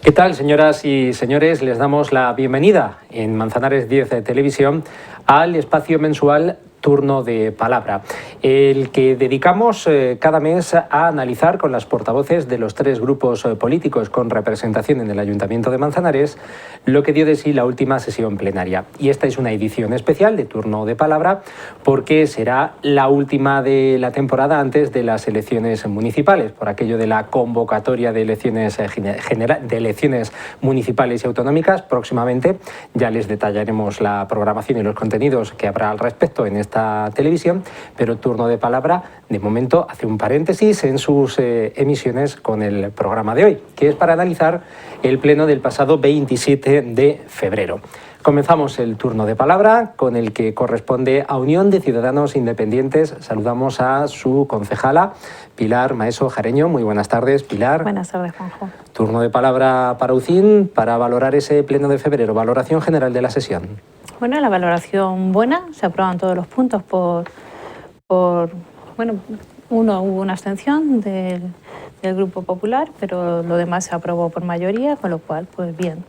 ¿Qué tal, señoras y señores? Les damos la bienvenida en Manzanares 10 de Televisión al espacio mensual Turno de Palabra, el que dedicamos cada mes a analizar con las portavoces de los tres grupos políticos con representación en el Ayuntamiento de Manzanares lo que dio de sí la última sesión plenaria. Y esta es una edición especial de Turno de Palabra porque será la última de la temporada antes de las elecciones municipales, por aquello de la convocatoria de elecciones municipales y autonómicas. Próximamente ya les detallaremos la programación y los contenidos que habrá al respecto en esta televisión, pero Turno de Palabra de momento hace un paréntesis en sus emisiones con el programa de hoy, que es para analizar el pleno del pasado 27 de febrero. Comenzamos el turno de palabra con el que corresponde a Unión de Ciudadanos Independientes. Saludamos a su concejala, Pilar Maeso Jareño. Muy buenas tardes, Pilar. Buenas tardes, Juanjo. Turno de palabra para UCIN para valorar ese pleno de febrero. Valoración general de la sesión. Bueno, la valoración buena. Se aprueban todos los puntos bueno, hubo una abstención del Grupo Popular, pero lo demás se aprobó por mayoría, con lo cual, pues bien.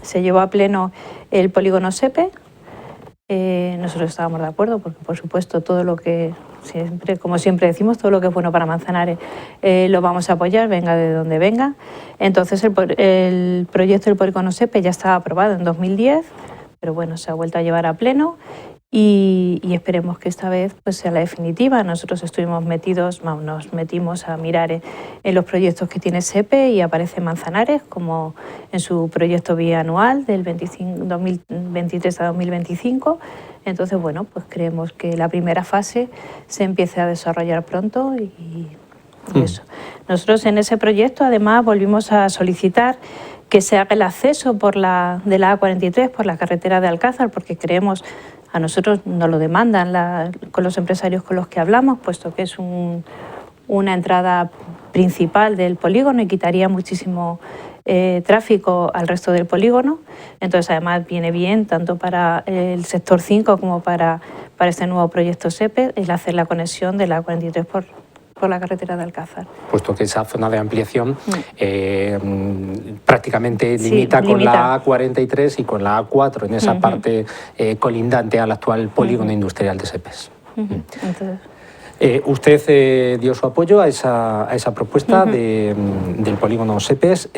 Se llevó a pleno el polígono SEPE. Nosotros estábamos de acuerdo porque, por supuesto, todo lo que como siempre decimos, todo lo que es bueno para Manzanares lo vamos a apoyar, venga de donde venga. Entonces, el proyecto del polígono SEPE ya estaba aprobado en 2010, pero bueno, se ha vuelto a llevar a pleno. Y esperemos que esta vez pues, sea la definitiva. Nosotros nos metimos a mirar en los proyectos que tiene SEPE y aparece Manzanares como en su proyecto bianual del 2023 a 2025. Entonces, bueno, pues creemos que la primera fase se empiece a desarrollar pronto y eso. Nosotros en ese proyecto además volvimos a solicitar que se haga el acceso de la A43 por la carretera de Alcázar, porque creemos, a nosotros nos lo demandan con los empresarios con los que hablamos, puesto que es una entrada principal del polígono y quitaría muchísimo tráfico al resto del polígono. Entonces, además, viene bien tanto para el sector 5 como para este nuevo proyecto SEPE el hacer la conexión de la A43 por la carretera de Alcázar. Puesto que esa zona de ampliación prácticamente limita con la A43 y con la A4 en esa parte colindante al actual polígono industrial de SEPES. Entonces, usted dio su apoyo a esa propuesta del polígono SEPES.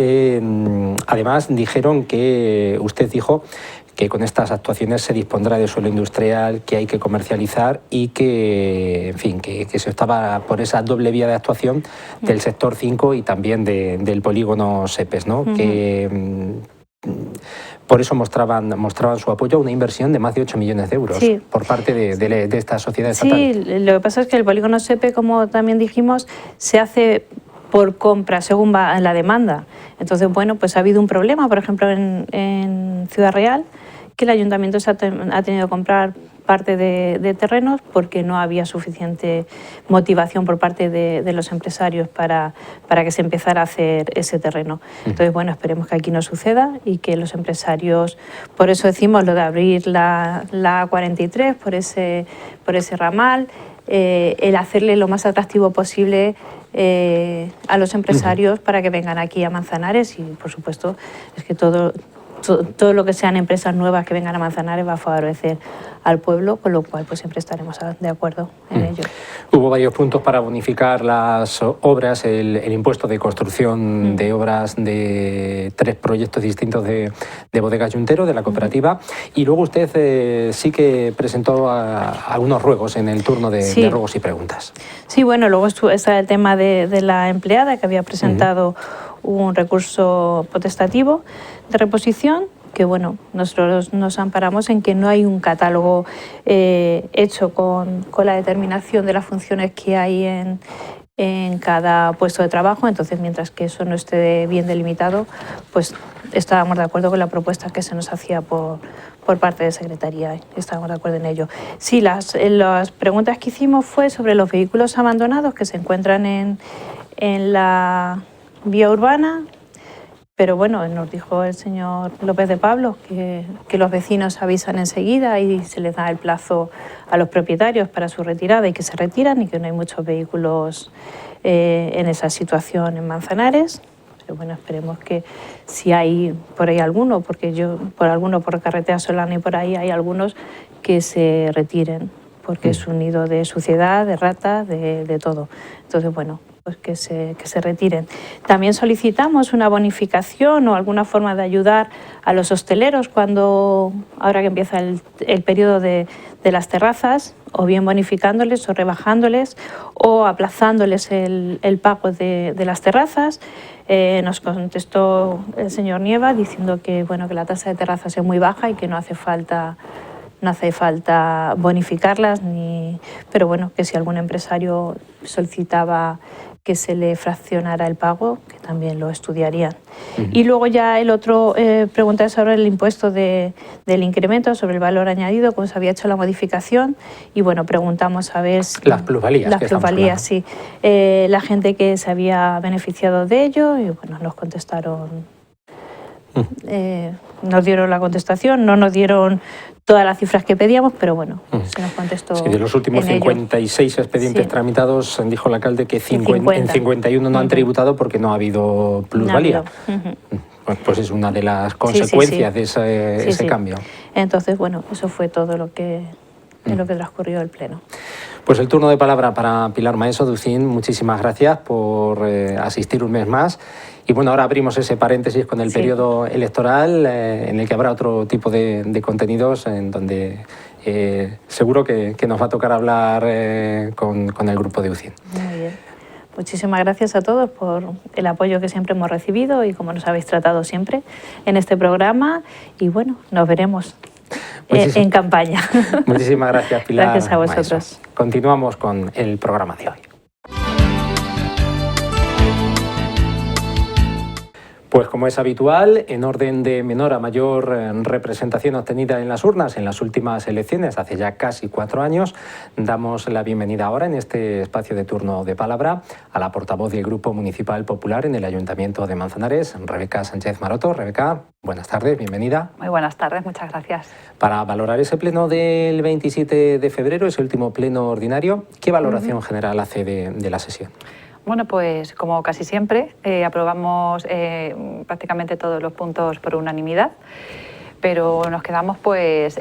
Además, usted dijo que con estas actuaciones se dispondrá de suelo industrial, que hay que comercializar y que, en fin, que se optaba por esa doble vía de actuación del sector 5 y también del polígono SEPES, ¿no? Que por eso mostraban su apoyo a una inversión de más de 8 millones de euros por parte de esta sociedad estatal. Sí, lo que pasa es que el polígono SEPE, como también dijimos, se hace por compra según va la demanda. Entonces, bueno, pues ha habido un problema, por ejemplo, en Ciudad Real, que el ayuntamiento ha tenido que comprar parte de terrenos porque no había suficiente motivación por parte de los empresarios para que se empezara a hacer ese terreno. Entonces, bueno, esperemos que aquí no suceda y que los empresarios, por eso decimos lo de abrir la A43 por ese ramal, el hacerle lo más atractivo posible a los empresarios para que vengan aquí a Manzanares y, por supuesto, es que todo lo que sean empresas nuevas que vengan a Manzanares va a favorecer al pueblo, con lo cual pues siempre estaremos de acuerdo en ello. Hubo varios puntos para bonificar las obras, el impuesto de construcción de obras de 3 proyectos distintos de Bodegas Yuntero, de la cooperativa, y luego usted sí que presentó algunos ruegos en el turno de ruegos y preguntas. Sí, bueno, luego está el tema de la empleada que había presentado un recurso potestativo de reposición, que bueno, nosotros nos amparamos en que no hay un catálogo hecho con la determinación de las funciones que hay en cada puesto de trabajo. Entonces, mientras que eso no esté bien delimitado, pues estábamos de acuerdo con la propuesta que se nos hacía por parte de Secretaría. Estábamos de acuerdo en ello. Sí, las preguntas que hicimos fue sobre los vehículos abandonados que se encuentran en la vía urbana, pero bueno, nos dijo el señor López de Pablo que los vecinos avisan enseguida y se les da el plazo a los propietarios para su retirada y que se retiran y que no hay muchos vehículos en esa situación en Manzanares. Pero bueno, esperemos que si hay por ahí alguno, porque por carretera Solana y por ahí hay algunos que se retiren, porque es un nido de suciedad, de ratas, de todo. Entonces, bueno, pues que se retiren. También solicitamos una bonificación o alguna forma de ayudar a los hosteleros ahora que empieza el periodo de las terrazas, o bien bonificándoles o rebajándoles o aplazándoles el pago de las terrazas. Nos contestó el señor Nieva diciendo que, bueno, que la tasa de terrazas es muy baja y que no hace falta bonificarlas, pero bueno, que si algún empresario solicitaba que se le fraccionara el pago, que también lo estudiarían. Y luego ya el otro pregunta sobre el impuesto del incremento, sobre el valor añadido, cómo se había hecho la modificación, y bueno, preguntamos a ver si las plusvalías. Las plusvalías, sí. La gente que se había beneficiado de ello, y bueno, nos contestaron, nos dieron la contestación, no nos dieron todas las cifras que pedíamos, pero bueno, se nos contestó. Sí, de los últimos 56 expedientes tramitados, dijo el alcalde que en 51 no han tributado porque no ha habido plusvalía. Pues es una de las consecuencias de ese cambio. Entonces, bueno, eso fue todo lo que transcurrió el Pleno. Pues el turno de palabra para Pilar Maeso de UCIN. Muchísimas gracias por asistir un mes más. Y bueno, ahora abrimos ese paréntesis con el periodo electoral en el que habrá otro tipo de contenidos en donde seguro que nos va a tocar hablar con el grupo de UCIN. Muy bien. Muchísimas gracias a todos por el apoyo que siempre hemos recibido y como nos habéis tratado siempre en este programa. Y bueno, nos veremos en campaña. Muchísimas gracias, Pilar. Gracias a vosotros. Maeso. Continuamos con el programa de hoy. Pues como es habitual, en orden de menor a mayor representación obtenida en las urnas en las últimas elecciones, hace ya casi 4 años, damos la bienvenida ahora en este espacio de turno de palabra a la portavoz del Grupo Municipal Popular en el Ayuntamiento de Manzanares, Rebeca Sánchez Maroto. Rebeca, buenas tardes, bienvenida. Muy buenas tardes, muchas gracias. Para valorar ese pleno del 27 de febrero, ese último pleno ordinario, ¿qué valoración general hace de la sesión? Bueno, pues como casi siempre, aprobamos prácticamente todos los puntos por unanimidad, pero nos quedamos pues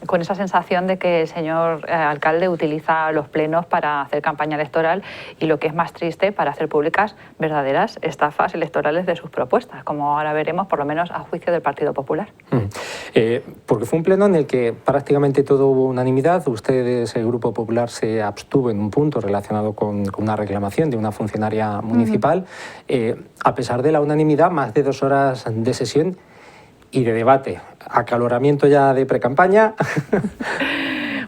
con esa sensación de que el señor alcalde utiliza los plenos para hacer campaña electoral y, lo que es más triste, para hacer públicas verdaderas estafas electorales de sus propuestas, como ahora veremos, por lo menos a juicio del Partido Popular. Porque fue un pleno en el que prácticamente todo hubo unanimidad. Ustedes, el Grupo Popular, se abstuvo en un punto relacionado con una reclamación de una funcionaria municipal. A pesar de la unanimidad, más de 2 horas de sesión y de debate, acaloramiento ya de precampaña.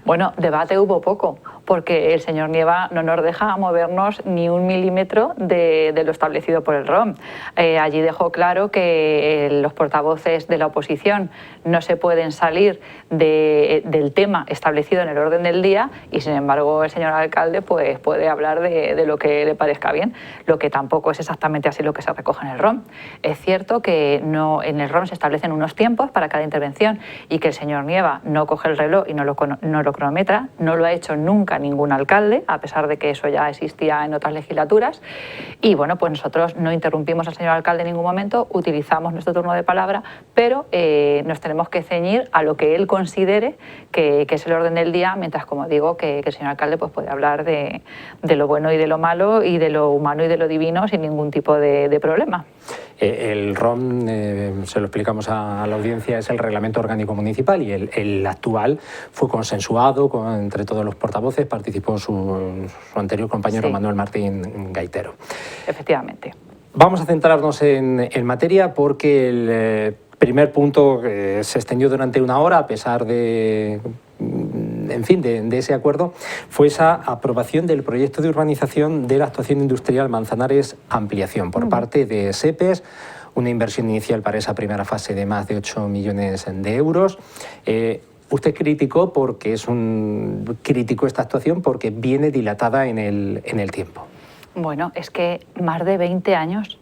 Bueno, debate hubo poco, porque el señor Nieva no nos deja movernos ni 1 milímetro de lo establecido por el ROM. Allí dejó claro que los portavoces de la oposición no se pueden salir del tema establecido en el orden del día y, sin embargo, el señor alcalde pues puede hablar de lo que le parezca bien, lo que tampoco es exactamente así lo que se recoge en el ROM. Es cierto que en el ROM se establecen unos tiempos para cada intervención y que el señor Nieva no coge el reloj y no lo cronometra, no lo ha hecho nunca ningún alcalde, a pesar de que eso ya existía en otras legislaturas. Y bueno, pues nosotros no interrumpimos al señor alcalde en ningún momento, utilizamos nuestro turno de palabra, pero nos tenemos que ceñir a lo que él considere que es el orden del día, mientras, como digo, que el señor alcalde pues puede hablar de lo bueno y de lo malo y de lo humano y de lo divino sin ningún tipo de problema. El ROM, se lo explicamos a la audiencia, es el Reglamento Orgánico Municipal y el actual fue consensuado entre todos los portavoces, participó su anterior compañero Manuel Martín Gaitero. Efectivamente. Vamos a centrarnos en materia porque el primer punto se extendió durante 1 hora, a pesar de ese acuerdo, fue esa aprobación del proyecto de urbanización de la actuación industrial Manzanares Ampliación por parte de SEPES, una inversión inicial para esa primera fase de más de 8 millones de euros. Usted criticó esta actuación porque viene dilatada en el tiempo. Bueno, es que más de 20 años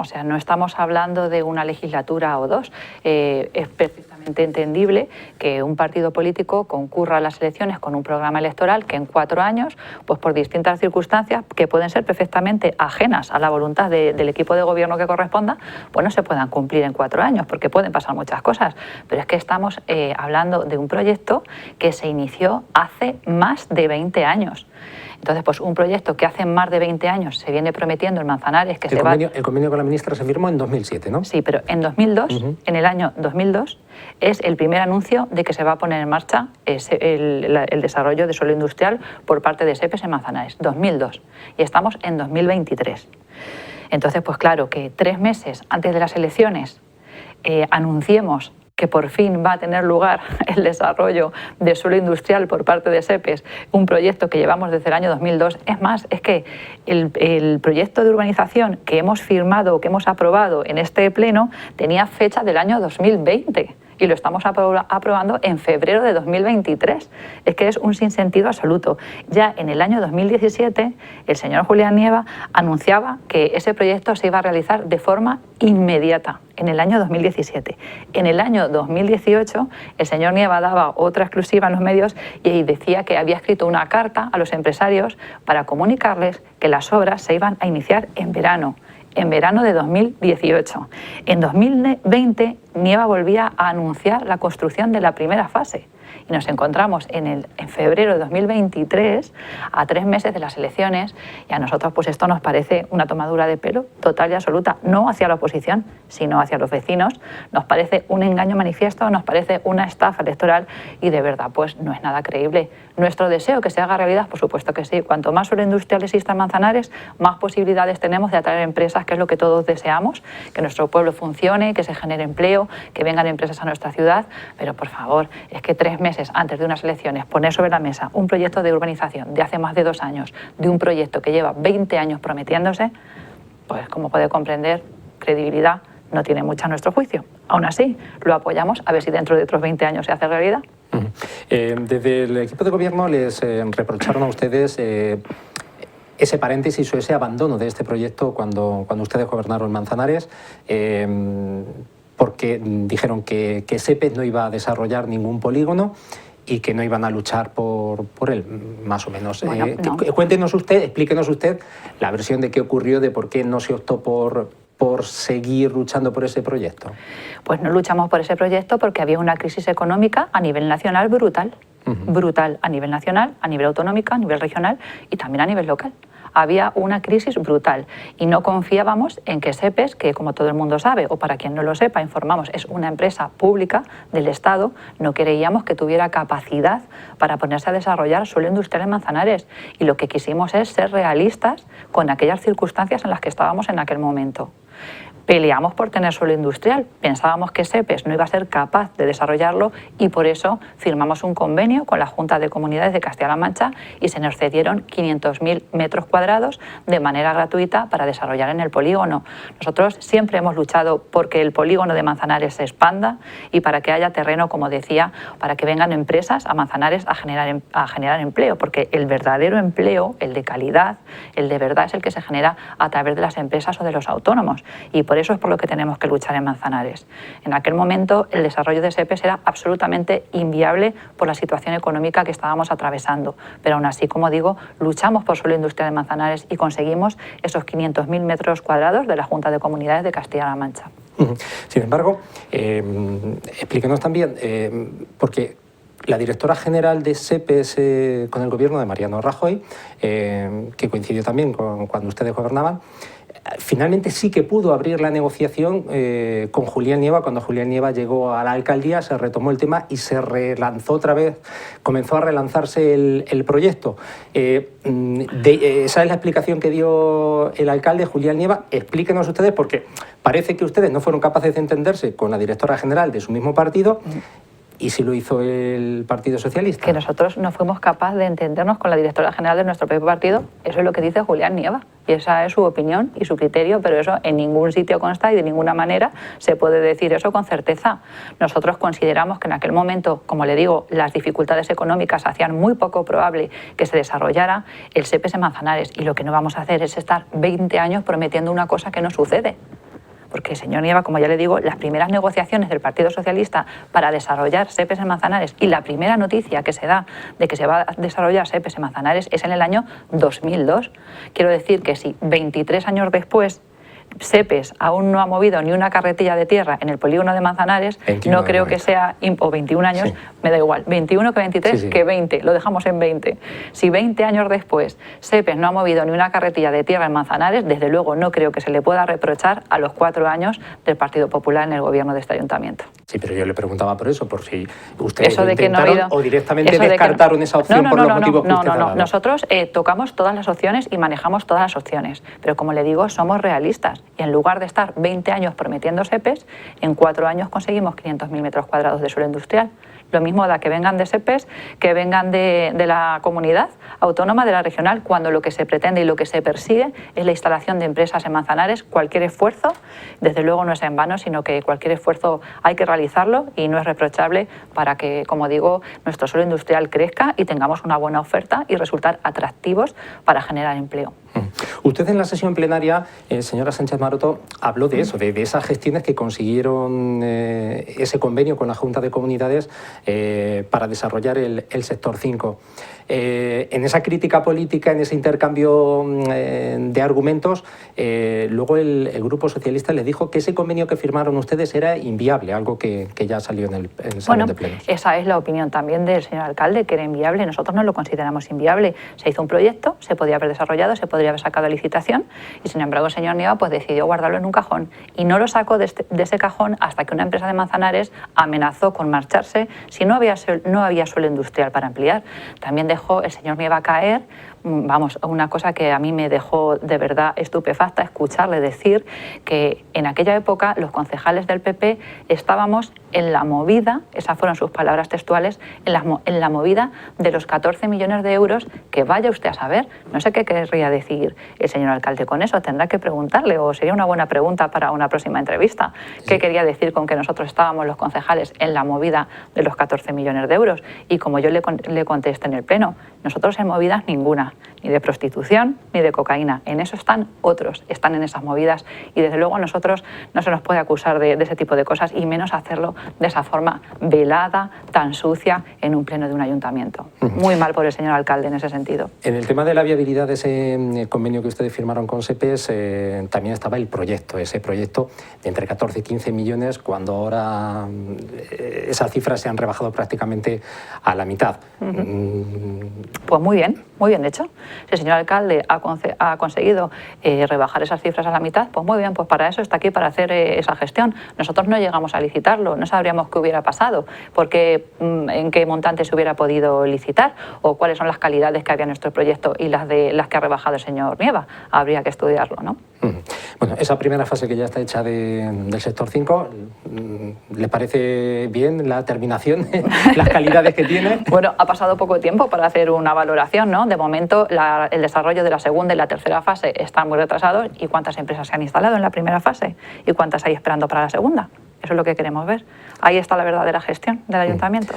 O sea, no estamos hablando de una legislatura o dos. Es perfectamente entendible que un partido político concurra a las elecciones con un programa electoral que en 4 años, pues por distintas circunstancias que pueden ser perfectamente ajenas a la voluntad del equipo de gobierno que corresponda, pues no se puedan cumplir en 4 años, porque pueden pasar muchas cosas. Pero es que estamos hablando de un proyecto que se inició hace más de 20 años. Entonces, pues un proyecto que hace más de 20 años se viene prometiendo en Manzanares que el convenio con la ministra se firmó en 2007, ¿no? Sí, pero en 2002, en el año 2002, es el primer anuncio de que se va a poner en marcha el desarrollo de suelo industrial por parte de SEPES en Manzanares, 2002. Y estamos en 2023. Entonces, pues claro, que 3 meses antes de las elecciones anunciemos que por fin va a tener lugar el desarrollo de suelo industrial por parte de SEPES, un proyecto que llevamos desde el año 2002. Es más, es que el proyecto de urbanización que hemos firmado, que hemos aprobado en este pleno, tenía fecha del año 2020. Y lo estamos aprobando en febrero de 2023. Es que es un sinsentido absoluto. Ya en el año 2017, el señor Julián Nieva anunciaba que ese proyecto se iba a realizar de forma inmediata, en el año 2017. En el año 2018, el señor Nieva daba otra exclusiva en los medios y decía que había escrito una carta a los empresarios para comunicarles que las obras se iban a iniciar en verano de 2018. En 2020, Nieva volvía a anunciar la construcción de la primera fase. Y nos encontramos en febrero de 2023, a 3 meses de las elecciones, y a nosotros pues esto nos parece una tomadura de pelo total y absoluta, no hacia la oposición, sino hacia los vecinos. Nos parece un engaño manifiesto, nos parece una estafa electoral y de verdad pues no es nada creíble. Nuestro deseo que se haga realidad, por supuesto que sí. Cuanto más suelo industrial exista en Manzanares, más posibilidades tenemos de atraer empresas, que es lo que todos deseamos, que nuestro pueblo funcione, que se genere empleo, que vengan empresas a nuestra ciudad. Pero por favor, es que 3 meses antes de unas elecciones poner sobre la mesa un proyecto de urbanización de hace más de 2 años, de un proyecto que lleva 20 años prometiéndose, pues como puede comprender, credibilidad no tiene mucha a nuestro juicio. Aún así, lo apoyamos a ver si dentro de otros 20 años se hace realidad. Desde el equipo de gobierno les reprocharon a ustedes ese paréntesis o ese abandono de este proyecto cuando ustedes gobernaron Manzanares, porque dijeron que SEPES no iba a desarrollar ningún polígono y que no iban a luchar por él, más o menos. Bueno, no. Cuéntenos usted, explíquenos usted la versión de qué ocurrió, de por qué no se optó por seguir luchando por ese proyecto. Pues no luchamos por ese proyecto porque había una crisis económica a nivel nacional brutal. Brutal a nivel nacional, a nivel autonómico, a nivel regional y también a nivel local. Había una crisis brutal y no confiábamos en que SEPES, que como todo el mundo sabe, o para quien no lo sepa, informamos, es una empresa pública del Estado, no creíamos que tuviera capacidad para ponerse a desarrollar suelo industrial en Manzanares. Y lo que quisimos es ser realistas con aquellas circunstancias en las que estábamos en aquel momento. Peleamos por tener suelo industrial, pensábamos que SEPES no iba a ser capaz de desarrollarlo y por eso firmamos un convenio con la Junta de Comunidades de Castilla-La Mancha y se nos cedieron 500.000 metros cuadrados de manera gratuita para desarrollar en el polígono. Nosotros siempre hemos luchado porque el polígono de Manzanares se expanda y para que haya terreno, como decía, para que vengan empresas a Manzanares a generar empleo, porque el verdadero empleo, el de calidad, el de verdad es el que se genera a través de las empresas o de los autónomos y por eso es por lo que tenemos que luchar en Manzanares. En aquel momento el desarrollo de SEPES era absolutamente inviable por la situación económica que estábamos atravesando, pero aún así, como digo, luchamos por suelo industrial en Manzanares y conseguimos esos 500.000 metros cuadrados de la Junta de Comunidades de Castilla-La Mancha. Sin embargo, explíquenos también, porque la directora general de SEPES con el gobierno de Mariano Rajoy, que coincidió también con cuando ustedes gobernaban, finalmente sí que pudo abrir la negociación con Julián Nieva. Cuando Julián Nieva llegó a la alcaldía se retomó el tema y se relanzó otra vez, comenzó a relanzarse el proyecto. Esa es la explicación que dio el alcalde Julián Nieva. Explíquenos ustedes, porque parece que ustedes no fueron capaces de entenderse con la directora general de su mismo partido. ¿Y si lo hizo el Partido Socialista? Que nosotros no fuimos capaces de entendernos con la directora general de nuestro propio partido, eso es lo que dice Julián Nieva. Y esa es su opinión y su criterio, pero eso en ningún sitio consta y de ninguna manera se puede decir eso con certeza. Nosotros consideramos que en aquel momento, como le digo, las dificultades económicas hacían muy poco probable que se desarrollara el SEPES en Manzanares y lo que no vamos a hacer es estar 20 años prometiendo una cosa que no sucede. porque el señor Nieva, como ya le digo, las primeras negociaciones del Partido Socialista para desarrollar SEPES en Manzanares y la primera noticia que se da de que se va a desarrollar SEPES en Manzanares es en el año 2002. Quiero decir que si 23 años después SEPES aún no ha movido ni una carretilla de tierra en el polígono de Manzanares, no creo que sea, o 21 años, sí. Me da igual, 21 que 23, sí. Que 20, lo dejamos en 20. Si 20 años después SEPES no ha movido ni una carretilla de tierra en Manzanares, desde luego no creo que se le pueda reprochar a los 4 años del Partido Popular en el gobierno de este ayuntamiento. Sí, pero yo le preguntaba por eso, por si ustedes lo intentaron o directamente descartaron esa opción por los motivos que usted ha dado. Nosotros tocamos todas las opciones y manejamos todas las opciones, pero como le digo, somos realistas y en lugar de estar 20 años prometiendo SEPES, en 4 años conseguimos 500.000 metros cuadrados de suelo industrial. Lo mismo da que vengan de SEPES, que vengan de la comunidad autónoma, de la regional, cuando lo que se pretende y lo que se persigue es la instalación de empresas en Manzanares. Cualquier esfuerzo, desde luego no es en vano, sino que cualquier esfuerzo hay que realizarlo y no es reprochable para que, como digo, nuestro suelo industrial crezca y tengamos una buena oferta y resultar atractivos para generar empleo. Usted en la sesión plenaria, señora Sánchez Maroto, habló de eso, de esas gestiones que consiguieron ese convenio con la Junta de Comunidades para desarrollar el sector 5. En esa crítica política, en ese intercambio de argumentos, luego el Grupo Socialista le dijo que ese convenio que firmaron ustedes era inviable, algo que ya salió en el salón de plenos. Esa es la opinión también del señor alcalde, que era inviable. Nosotros no lo consideramos inviable. Se hizo un proyecto, se podía haber desarrollado, se podría haber sacado a licitación y, sin embargo, el señor Nieva pues decidió guardarlo en un cajón y no lo sacó de ese cajón hasta que una empresa de Manzanares amenazó con marcharse si no había suelo industrial para ampliar. También dejó el señor Nieva caer, vamos, una cosa que a mí me dejó de verdad estupefacta, escucharle decir que en aquella época los concejales del PP estábamos en la movida, esas fueron sus palabras textuales, en la movida de los 14 millones de euros, que vaya usted a saber. No sé qué querría decir el señor alcalde con eso, tendrá que preguntarle, o sería una buena pregunta para una próxima entrevista. ¿Qué quería decir con que nosotros estábamos los concejales en la movida de los 14 millones de euros? Y como yo le contesté en el pleno, nosotros en movidas ninguna, ni de prostitución ni de cocaína. En eso están otros, están en esas movidas y desde luego a nosotros no se nos puede acusar de ese tipo de cosas y menos hacerlo de esa forma velada, tan sucia, en un pleno de un ayuntamiento. Muy mal por el señor alcalde en ese sentido. En el tema de la viabilidad de ese convenio que ustedes firmaron con SEPES, también estaba el proyecto, ese proyecto de entre 14 y 15 millones, cuando ahora esas cifras se han rebajado prácticamente a la mitad. Pues muy bien hecho. Si el señor alcalde ha conseguido rebajar esas cifras a la mitad, pues muy bien, pues para eso está aquí, para hacer esa gestión. Nosotros no llegamos a licitarlo, no sabríamos qué hubiera pasado, porque en qué montante se hubiera podido licitar o cuáles son las calidades que había en nuestro proyecto y las que ha rebajado el señor Nieva. Habría que estudiarlo, ¿no? Bueno, esa primera fase que ya está hecha del sector 5, ¿le parece bien la terminación, las calidades que tiene? Bueno, ha pasado poco tiempo para hacer una valoración, ¿no? De momento, el desarrollo de la segunda y la tercera fase están muy retrasados. ¿Y cuántas empresas se han instalado en la primera fase? ¿Y cuántas hay esperando para la segunda? Eso es lo que queremos ver. Ahí está la verdadera gestión del ayuntamiento.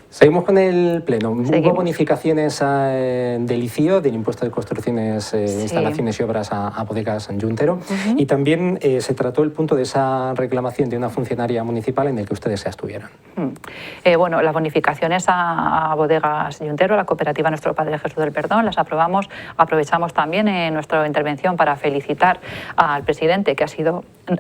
Seguimos con el pleno. Hubo bonificaciones del ICIO, del impuesto de construcciones, instalaciones y obras a bodegas Juntero, y también se trató el punto de esa reclamación de una funcionaria municipal en el que ustedes se abstuvieron. Bueno, las bonificaciones a bodegas Juntero, la cooperativa Nuestro Padre Jesús del Perdón, las aprobamos. Aprovechamos también en nuestra intervención para felicitar al presidente que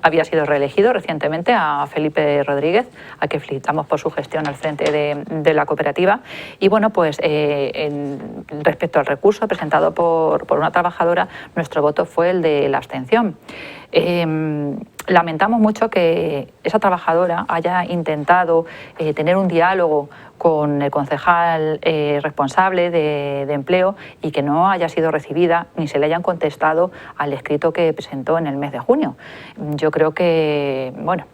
había sido reelegido recientemente, a Felipe Rodríguez, a que felicitamos por su gestión al frente de la cooperativa. Y bueno, pues respecto al recurso presentado por una trabajadora, nuestro voto fue el de la abstención. Lamentamos mucho que esa trabajadora haya intentado tener un diálogo con el concejal responsable de empleo y que no haya sido recibida ni se le hayan contestado al escrito que presentó en el mes de junio. Yo creo que, bueno,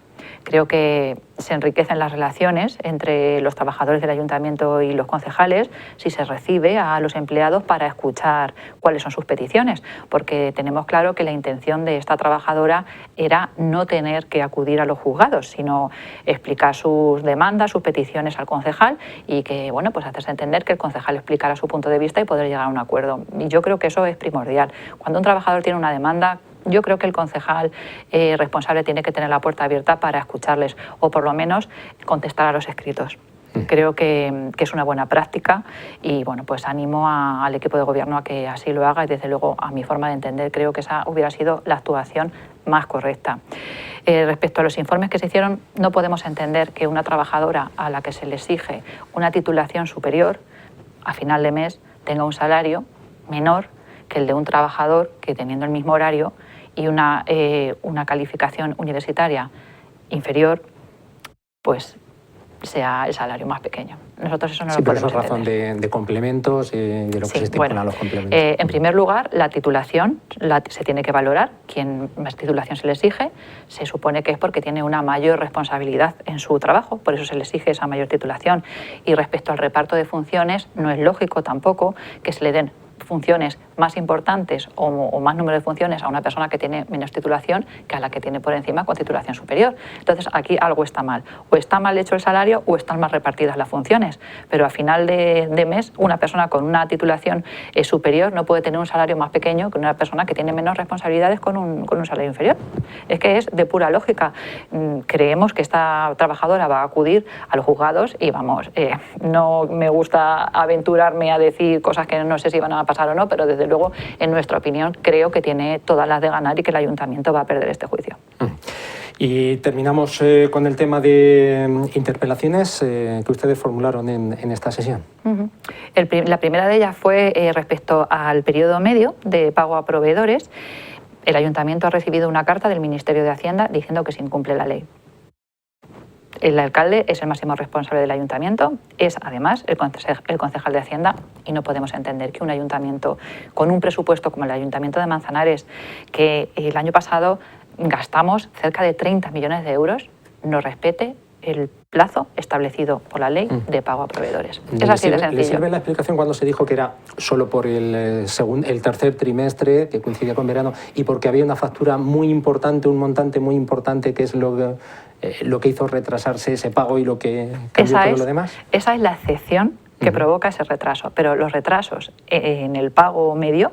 creo que se enriquecen las relaciones entre los trabajadores del ayuntamiento y los concejales si se recibe a los empleados para escuchar cuáles son sus peticiones, porque tenemos claro que la intención de esta trabajadora era no tener que acudir a los juzgados, sino explicar sus demandas, sus peticiones al concejal y que, bueno, pues hacerse entender que el concejal explicara su punto de vista y poder llegar a un acuerdo. Y yo creo que eso es primordial. Cuando un trabajador tiene una demanda, Yo creo que el concejal responsable tiene que tener la puerta abierta para escucharles o por lo menos contestar a los escritos. Creo que es una buena práctica y bueno, pues animo al equipo de gobierno a que así lo haga y desde luego a mi forma de entender creo que esa hubiera sido la actuación más correcta. Respecto a los informes que se hicieron, no podemos entender que una trabajadora a la que se le exige una titulación superior a final de mes tenga un salario menor que el de un trabajador que teniendo el mismo horario y una calificación universitaria inferior, pues sea el salario más pequeño. Nosotros eso no lo podemos entender. Sí, pero eso es razón de complementos, de lo que se estipulan los complementos. En primer lugar, la titulación se tiene que valorar. Quien más titulación se le exige, se supone que es porque tiene una mayor responsabilidad en su trabajo, por eso se le exige esa mayor titulación. Y respecto al reparto de funciones, no es lógico tampoco que se le den funciones más importantes o más número de funciones a una persona que tiene menos titulación que a la que tiene por encima con titulación superior. Entonces aquí algo está mal. O está mal hecho el salario o están mal repartidas las funciones. Pero a final de mes una persona con una titulación superior no puede tener un salario más pequeño que una persona que tiene menos responsabilidades con un salario inferior. Es que es de pura lógica. Creemos que esta trabajadora va a acudir a los juzgados y vamos, no me gusta aventurarme a decir cosas que no sé si van a pasar o no, pero desde luego, en nuestra opinión, creo que tiene todas las de ganar y que el ayuntamiento va a perder este juicio. Y terminamos con el tema de interpelaciones que ustedes formularon en esta sesión. La primera de ellas fue respecto al periodo medio de pago a proveedores. El ayuntamiento ha recibido una carta del Ministerio de Hacienda diciendo que se incumple la ley. El alcalde es el máximo responsable del ayuntamiento, es además el concejal de Hacienda y no podemos entender que un ayuntamiento con un presupuesto como el Ayuntamiento de Manzanares, que el año pasado gastamos cerca de 30 millones de euros, no respete el plazo establecido por la ley de pago a proveedores. Es así de sencillo. ¿Le sirve la explicación cuando se dijo que era solo por el tercer trimestre, que coincidía con verano, y porque había una factura muy importante, un montante muy importante, que es lo que hizo retrasarse ese pago y lo que cambió todo lo demás? Esa es la excepción que provoca ese retraso, pero los retrasos en el pago medio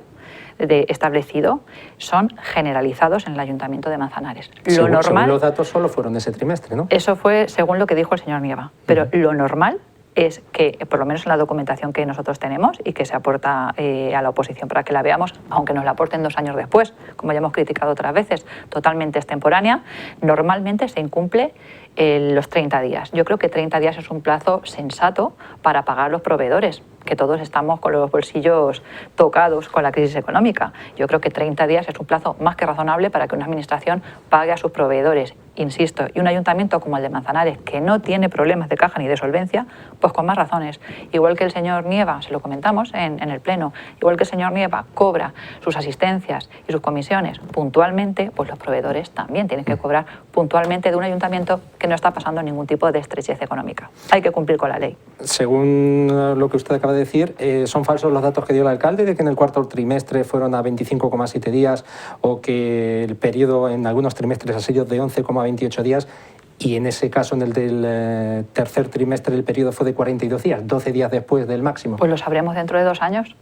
establecido son generalizados en el Ayuntamiento de Manzanares. Según los datos solo fueron ese trimestre, ¿no? Eso fue según lo que dijo el señor Nieva, pero lo normal es que, por lo menos en la documentación que nosotros tenemos y que se aporta a la oposición para que la veamos, aunque nos la aporten 2 años después, como ya hemos criticado otras veces, totalmente extemporánea, normalmente se incumple los 30 días. Yo creo que 30 días es un plazo sensato para pagar los proveedores, que todos estamos con los bolsillos tocados con la crisis económica. Yo creo que 30 días es un plazo más que razonable para que una administración pague a sus proveedores. Insisto, y un ayuntamiento como el de Manzanares, que no tiene problemas de caja ni de solvencia, pues con más razones. Igual que el señor Nieva, se lo comentamos en el Pleno, igual que el señor Nieva cobra sus asistencias y sus comisiones puntualmente, pues los proveedores también tienen que cobrar puntualmente de un ayuntamiento que no está pasando ningún tipo de estrechez económica. Hay que cumplir con la ley. Según lo que usted acaba de decir, ¿son falsos los datos que dio el alcalde de que en el cuarto trimestre fueron a 25,7 días o que el periodo en algunos trimestres ha sido de 11,28 días y en ese caso, en el del tercer trimestre, el periodo fue de 42 días, 12 días después del máximo? Pues lo sabremos dentro de 2 años,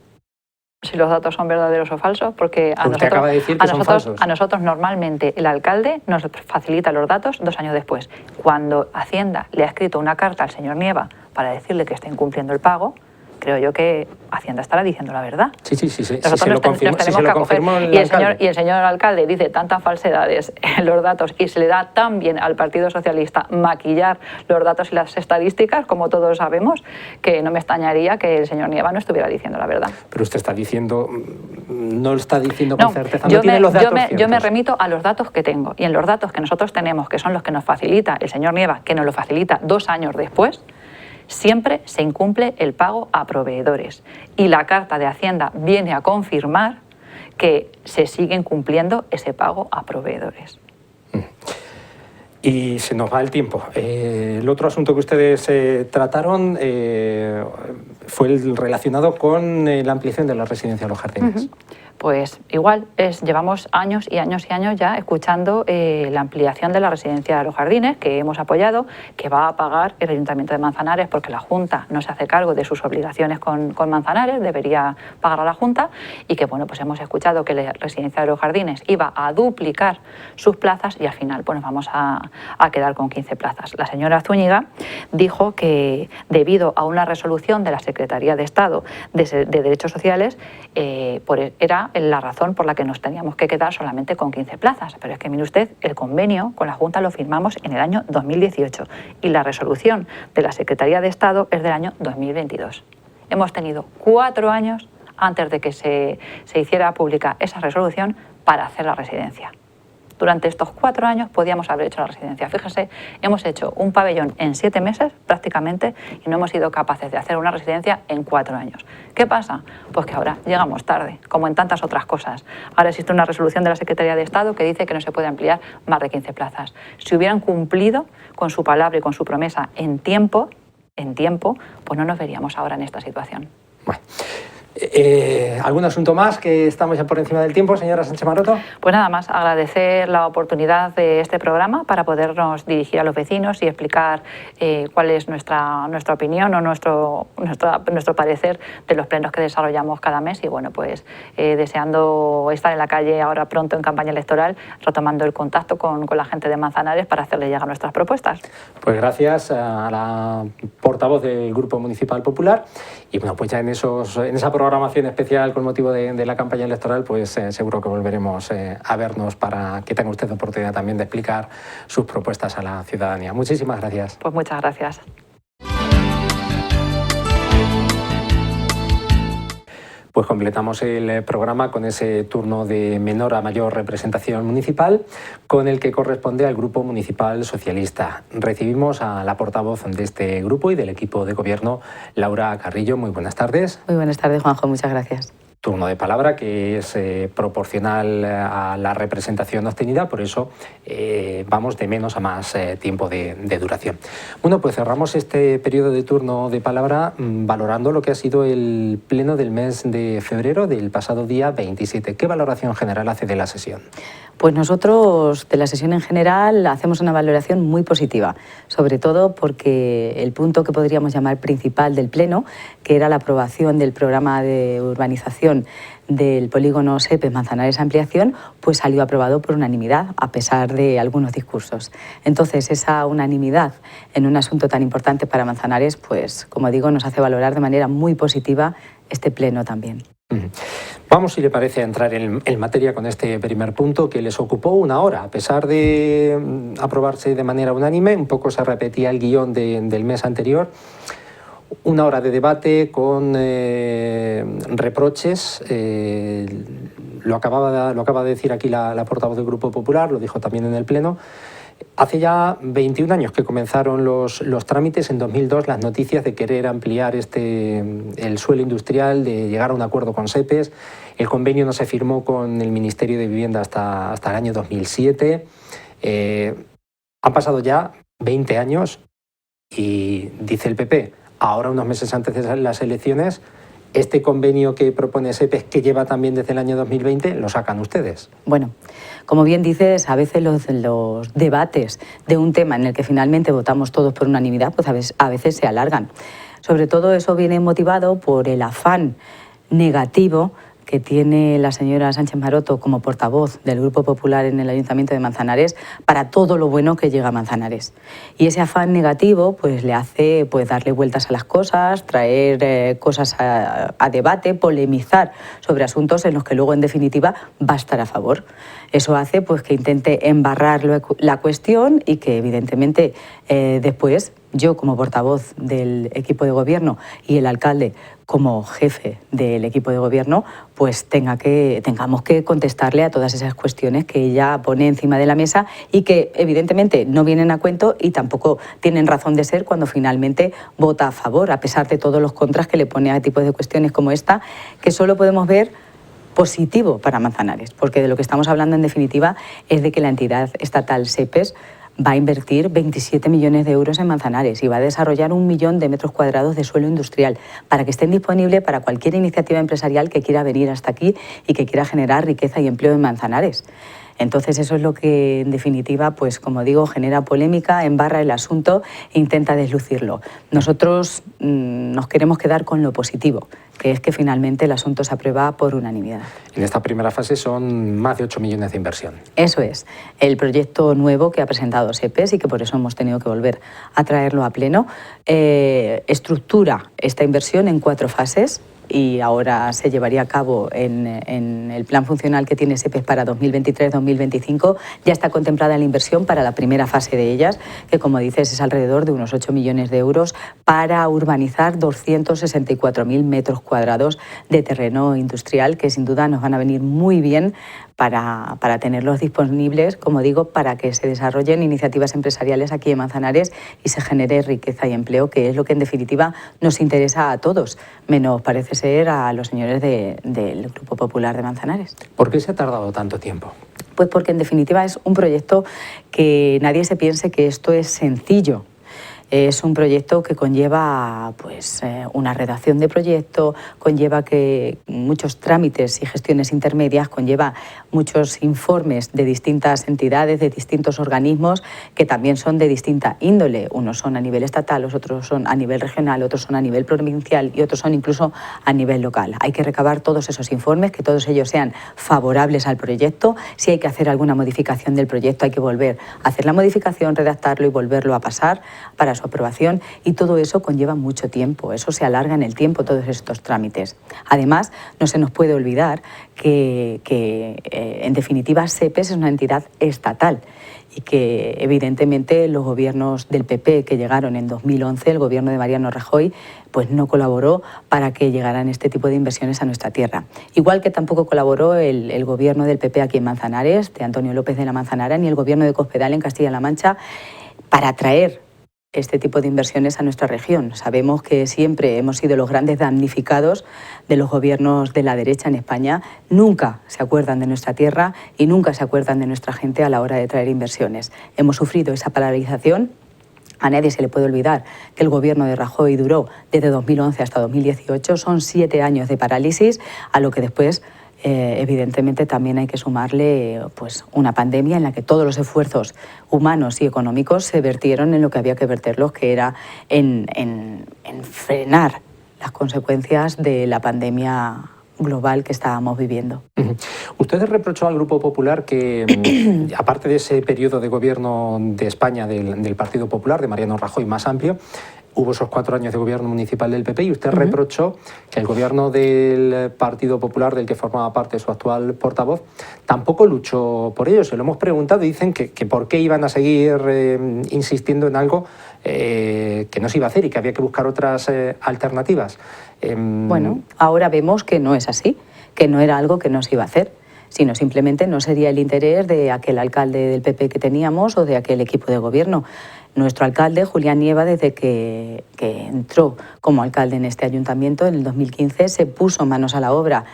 si los datos son verdaderos o falsos, porque a nosotros normalmente el alcalde nos facilita los datos 2 años después. Cuando Hacienda le ha escrito una carta al señor Nieva para decirle que está incumpliendo el pago, creo yo que Hacienda estará diciendo la verdad. Sí. Nosotros se lo confirmó el alcalde. Y el señor alcalde dice tantas falsedades en los datos y se le da tan bien al Partido Socialista maquillar los datos y las estadísticas, como todos sabemos, que no me extrañaría que el señor Nieva no estuviera diciendo la verdad. Pero usted está diciendo, no lo está diciendo con certeza, no tiene los datos ciertos. Yo me remito a los datos que tengo, y en los datos que nosotros tenemos, que son los que nos facilita el señor Nieva, que nos lo facilita 2 años después, siempre se incumple el pago a proveedores. Y la carta de Hacienda viene a confirmar que se sigue incumpliendo ese pago a proveedores. Y se nos va el tiempo. El otro asunto que ustedes trataron fue el relacionado con la ampliación de la residencia de los jardines. Pues igual, llevamos años y años y años ya escuchando la ampliación de la residencia de los Jardines, que hemos apoyado, que va a pagar el Ayuntamiento de Manzanares porque la Junta no se hace cargo de sus obligaciones con Manzanares, debería pagar a la Junta, y que bueno, pues hemos escuchado que la residencia de los Jardines iba a duplicar sus plazas y al final pues nos vamos a quedar con 15 plazas. La señora Zúñiga dijo que debido a una resolución de la Secretaría de Estado de Derechos Sociales era la razón por la que nos teníamos que quedar solamente con 15 plazas. Pero es que, mire usted, el convenio con la Junta lo firmamos en el año 2018 y la resolución de la Secretaría de Estado es del año 2022. Hemos tenido 4 años antes de que se hiciera pública esa resolución para hacer la residencia. Durante estos 4 años podíamos haber hecho la residencia. Fíjese, hemos hecho un pabellón en 7 meses prácticamente y no hemos sido capaces de hacer una residencia en 4 años. ¿Qué pasa? Pues que ahora llegamos tarde, como en tantas otras cosas. Ahora existe una resolución de la Secretaría de Estado que dice que no se puede ampliar más de 15 plazas. Si hubieran cumplido con su palabra y con su promesa en tiempo, pues no nos veríamos ahora en esta situación. Bueno. ¿Algún asunto más, que estamos ya por encima del tiempo, señora Sánchez Maroto? Pues nada más, agradecer la oportunidad de este programa para podernos dirigir a los vecinos y explicar cuál es nuestra opinión o nuestro parecer de los plenos que desarrollamos cada mes y bueno, pues deseando estar en la calle ahora pronto en campaña electoral, retomando el contacto con la gente de Manzanares para hacerle llegar nuestras propuestas. Pues gracias a la portavoz del Grupo Municipal Popular y bueno, pues ya en esa programación especial con motivo de la campaña electoral, pues seguro que volveremos a vernos para que tenga usted oportunidad también de explicar sus propuestas a la ciudadanía. Muchísimas gracias. Pues muchas gracias. Pues completamos el programa con ese turno de menor a mayor representación municipal, con el que corresponde al Grupo Municipal Socialista. Recibimos a la portavoz de este grupo y del equipo de gobierno, Laura Carrillo. Muy buenas tardes. Muy buenas tardes, Juanjo. Muchas gracias. Turno de palabra que es proporcional a la representación obtenida, por eso vamos de menos a más tiempo de duración. Bueno, pues cerramos este periodo de turno de palabra valorando lo que ha sido el pleno del mes de febrero del pasado día 27. ¿Qué valoración general hace de la sesión? Pues nosotros de la sesión en general hacemos una valoración muy positiva, sobre todo porque el punto que podríamos llamar principal del pleno, que era la aprobación del programa de urbanización del polígono SEPES Manzanares Ampliación, pues salió aprobado por unanimidad, a pesar de algunos discursos. Entonces, esa unanimidad en un asunto tan importante para Manzanares, pues, como digo, nos hace valorar de manera muy positiva este pleno también. Vamos, si le parece, a entrar en materia con este primer punto que les ocupó 1 hora. A pesar de aprobarse de manera unánime, un poco se repetía el guión del mes anterior. 1 hora de debate con reproches. Lo acaba de decir aquí la portavoz del Grupo Popular, lo dijo también en el Pleno. Hace ya 21 años que comenzaron los trámites, en 2002 las noticias de querer ampliar el suelo industrial, de llegar a un acuerdo con SEPES. El convenio no se firmó con el Ministerio de Vivienda hasta el año 2007. Han pasado ya 20 años y dice el PP, ahora unos meses antes de las elecciones, este convenio que propone SEPES, que lleva también desde el año 2020, lo sacan ustedes. Bueno, como bien dices, a veces los debates de un tema en el que finalmente votamos todos por unanimidad, pues a veces se alargan. Sobre todo eso viene motivado por el afán negativo que tiene la señora Sánchez Maroto como portavoz del Grupo Popular en el Ayuntamiento de Manzanares para todo lo bueno que llega a Manzanares. Y ese afán negativo pues le hace pues darle vueltas a las cosas, traer cosas a debate, polemizar sobre asuntos en los que luego en definitiva va a estar a favor. Eso hace pues que intente embarrar la cuestión y que evidentemente después yo como portavoz del equipo de gobierno y el alcalde como jefe del equipo de gobierno, pues tengamos que contestarle a todas esas cuestiones que ella pone encima de la mesa y que evidentemente no vienen a cuento y tampoco tienen razón de ser cuando finalmente vota a favor, a pesar de todos los contras que le pone a tipos de cuestiones como esta, que solo podemos ver positivo para Manzanares, porque de lo que estamos hablando en definitiva es de que la entidad estatal SEPES va a invertir 27 millones de euros en Manzanares y va a desarrollar 1 millón de metros cuadrados de suelo industrial para que estén disponibles para cualquier iniciativa empresarial que quiera venir hasta aquí y que quiera generar riqueza y empleo en Manzanares. Entonces eso es lo que, en definitiva, pues como digo, genera polémica, embarra el asunto e intenta deslucirlo. Nosotros nos queremos quedar con lo positivo, que es que finalmente el asunto se aprueba por unanimidad. En esta primera fase son más de 8 millones de inversión. Eso es. El proyecto nuevo que ha presentado SEPES y que por eso hemos tenido que volver a traerlo a pleno, estructura esta inversión en 4 fases. Y ahora se llevaría a cabo en el plan funcional que tiene SEPES para 2023-2025. Ya está contemplada la inversión para la primera fase de ellas, que como dices es alrededor de unos 8 millones de euros para urbanizar 264.000 metros cuadrados de terreno industrial, que sin duda nos van a venir muy bien para tenerlos disponibles, como digo, para que se desarrollen iniciativas empresariales aquí en Manzanares y se genere riqueza y empleo, que es lo que en definitiva nos interesa a todos, menos parece ser a los señores del Grupo Popular de Manzanares. ¿Por qué se ha tardado tanto tiempo? Pues porque en definitiva es un proyecto que nadie se piense que esto es sencillo. Es un proyecto que conlleva pues, una redacción de proyecto, conlleva que muchos trámites y gestiones intermedias, conlleva muchos informes de distintas entidades, de distintos organismos que también son de distinta índole. Unos son a nivel estatal, otros son a nivel regional, otros son a nivel provincial y otros son incluso a nivel local. Hay que recabar todos esos informes, que todos ellos sean favorables al proyecto. Si hay que hacer alguna modificación del proyecto, hay que volver a hacer la modificación, redactarlo y volverlo a pasar para su aprobación, y todo eso conlleva mucho tiempo, eso se alarga en el tiempo, todos estos trámites. Además, no se nos puede olvidar que en definitiva SEPES es una entidad estatal y que evidentemente los gobiernos del PP que llegaron en 2011, el gobierno de Mariano Rajoy, pues no colaboró para que llegaran este tipo de inversiones a nuestra tierra. Igual que tampoco colaboró el gobierno del PP aquí en Manzanares, de Antonio López de la Manzanara, ni el gobierno de Cospedal en Castilla-La Mancha, para atraer este tipo de inversiones a nuestra región. Sabemos que siempre hemos sido los grandes damnificados de los gobiernos de la derecha en España. Nunca se acuerdan de nuestra tierra y nunca se acuerdan de nuestra gente a la hora de traer inversiones. Hemos sufrido esa paralización. A nadie se le puede olvidar que el gobierno de Rajoy duró desde 2011 hasta 2018. Son 7 años de parálisis, a lo que después evidentemente también hay que sumarle pues, una pandemia en la que todos los esfuerzos humanos y económicos se vertieron en lo que había que verterlos, que era en frenar las consecuencias de la pandemia global que estábamos viviendo. Usted reprochó al Grupo Popular que, aparte de ese periodo de gobierno de España del Partido Popular, de Mariano Rajoy, más amplio, hubo esos 4 años de gobierno municipal del PP y usted reprochó que el gobierno del Partido Popular, del que formaba parte su actual portavoz, tampoco luchó por ello. Se lo hemos preguntado y dicen que por qué iban a seguir insistiendo en algo que no se iba a hacer y que había que buscar otras alternativas. Bueno, ahora vemos que no es así, que no era algo que no se iba a hacer, sino simplemente no sería el interés de aquel alcalde del PP que teníamos o de aquel equipo de gobierno. Nuestro alcalde, Julián Nieva, desde que entró como alcalde en este ayuntamiento en el 2015, se puso manos a la obra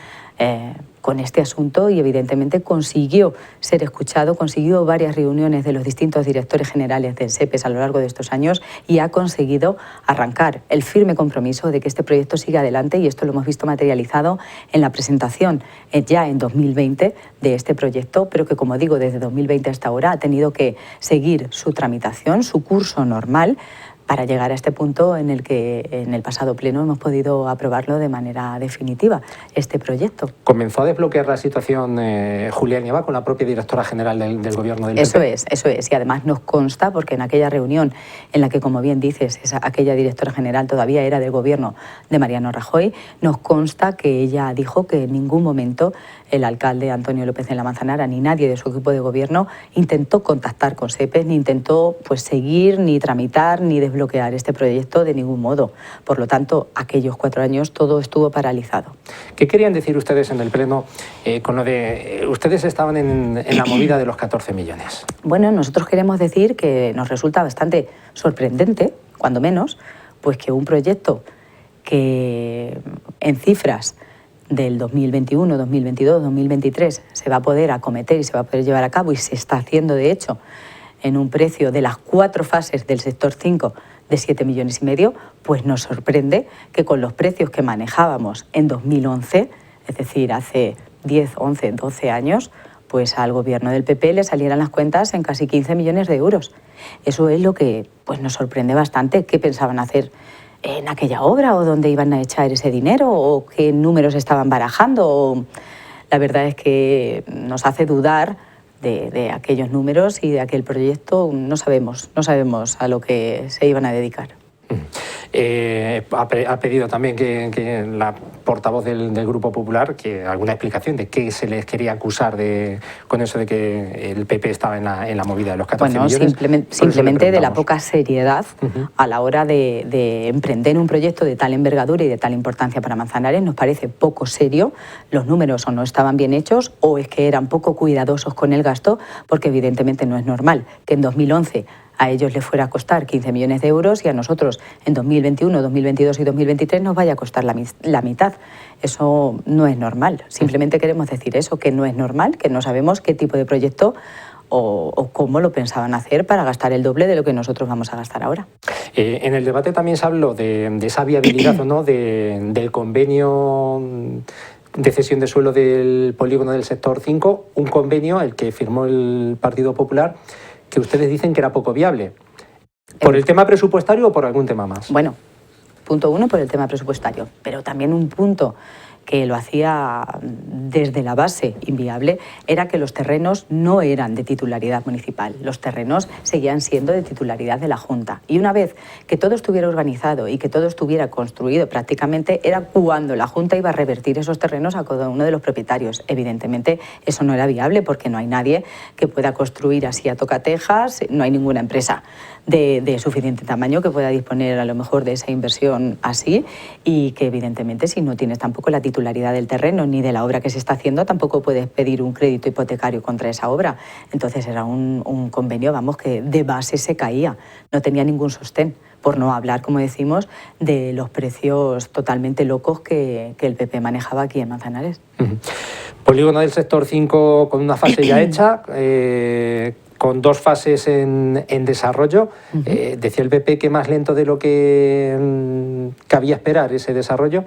con este asunto y evidentemente consiguió ser escuchado, consiguió varias reuniones de los distintos directores generales del SEPES a lo largo de estos años y ha conseguido arrancar el firme compromiso de que este proyecto siga adelante, y esto lo hemos visto materializado en la presentación ya en 2020 de este proyecto, pero que, como digo, desde 2020 hasta ahora ha tenido que seguir su tramitación, su curso normal, para llegar a este punto en el que en el pasado pleno hemos podido aprobarlo de manera definitiva, este proyecto. ¿Comenzó a desbloquear la situación Julián Nieva con la propia directora general del gobierno del PP? Eso es. Y además nos consta, porque en aquella reunión en la que, como bien dices, aquella directora general todavía era del gobierno de Mariano Rajoy, nos consta que ella dijo que en ningún momento el alcalde Antonio López de la Manzanara ni nadie de su equipo de gobierno intentó contactar con SEPES, ni intentó pues, seguir, ni tramitar, ni desbloquear este proyecto de ningún modo. Por lo tanto, aquellos 4 años todo estuvo paralizado. ¿Qué querían decir ustedes en el Pleno con lo de... Ustedes estaban en la movida de los 14 millones? Bueno, nosotros queremos decir que nos resulta bastante sorprendente, cuando menos, pues que un proyecto que en cifras del 2021, 2022, 2023 se va a poder acometer y se va a poder llevar a cabo, y se está haciendo de hecho en un precio de las 4 fases del sector 5 de 7,5 millones, pues nos sorprende que con los precios que manejábamos en 2011, es decir, hace 10, 11, 12 años, pues al gobierno del PP le salieran las cuentas en casi 15 millones de euros. Eso es lo que pues, nos sorprende bastante. ¿Qué pensaban hacer en aquella obra o dónde iban a echar ese dinero o qué números estaban barajando? La verdad es que nos hace dudar de aquellos números y de aquel proyecto. No sabemos a lo que se iban a dedicar. Ha pedido también que la portavoz del Grupo Popular que alguna explicación de qué se les quería acusar con eso de que el PP estaba en la movida de los 14 millones. Simplemente de la poca seriedad a la hora de emprender un proyecto de tal envergadura y de tal importancia para Manzanares. Nos parece poco serio, los números o no estaban bien hechos o es que eran poco cuidadosos con el gasto, porque evidentemente no es normal que en 2011 a ellos les fuera a costar 15 millones de euros y a nosotros en 2021, 2022 y 2023 nos vaya a costar la mitad. Eso no es normal. Simplemente queremos decir eso, que no es normal, que no sabemos qué tipo de proyecto o cómo lo pensaban hacer para gastar el doble de lo que nosotros vamos a gastar ahora. En el debate también se habló de esa viabilidad o no del convenio de cesión de suelo del polígono del sector 5, un convenio el que firmó el Partido Popular, que ustedes dicen que era poco viable. ¿Por el tema presupuestario o por algún tema más? Bueno, punto 1 por el tema presupuestario, pero también un punto que lo hacía desde la base inviable era que los terrenos no eran de titularidad municipal, los terrenos seguían siendo de titularidad de la Junta. Y una vez que todo estuviera organizado y que todo estuviera construido prácticamente, era cuando la Junta iba a revertir esos terrenos a cada uno de los propietarios. Evidentemente eso no era viable porque no hay nadie que pueda construir así a tocatejas, no hay ninguna empresa de suficiente tamaño que pueda disponer a lo mejor de esa inversión así, y que evidentemente si no tienes tampoco la titularidad del terreno ni de la obra que se está haciendo, tampoco puedes pedir un crédito hipotecario contra esa obra. Entonces era un convenio, vamos, que de base se caía, no tenía ningún sostén, por no hablar, como decimos, de los precios totalmente locos que el PP manejaba aquí en Manzanares. Polígono del sector 5 con una fase ya hecha, con 2 fases en desarrollo. Decía el PP que más lento de lo que cabía esperar ese desarrollo,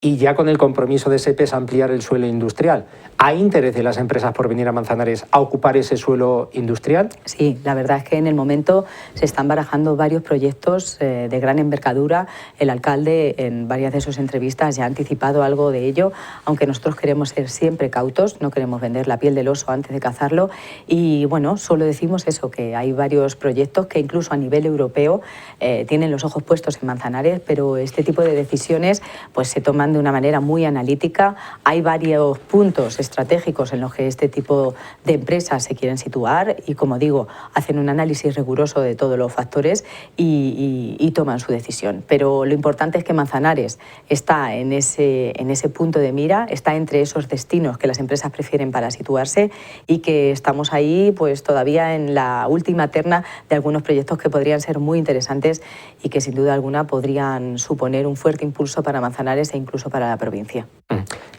y ya con el compromiso de SEPES ampliar el suelo industrial. ¿Hay interés de las empresas por venir a Manzanares a ocupar ese suelo industrial? Sí, la verdad es que en el momento se están barajando varios proyectos de gran envergadura. El alcalde en varias de sus entrevistas ya ha anticipado algo de ello, aunque nosotros queremos ser siempre cautos, no queremos vender la piel del oso antes de cazarlo. Y bueno, solo decimos eso, que hay varios proyectos que incluso a nivel europeo tienen los ojos puestos en Manzanares, pero este tipo de decisiones pues se toman de una manera muy analítica. Hay varios puntos estratégicos en los que este tipo de empresas se quieren situar y, como digo, hacen un análisis riguroso de todos los factores y toman su decisión. Pero lo importante es que Manzanares está en ese punto de mira, está entre esos destinos que las empresas prefieren para situarse, y que estamos ahí pues todavía en la última terna de algunos proyectos que podrían ser muy interesantes y que sin duda alguna podrían suponer un fuerte impulso para Manzanares e incluso para la provincia.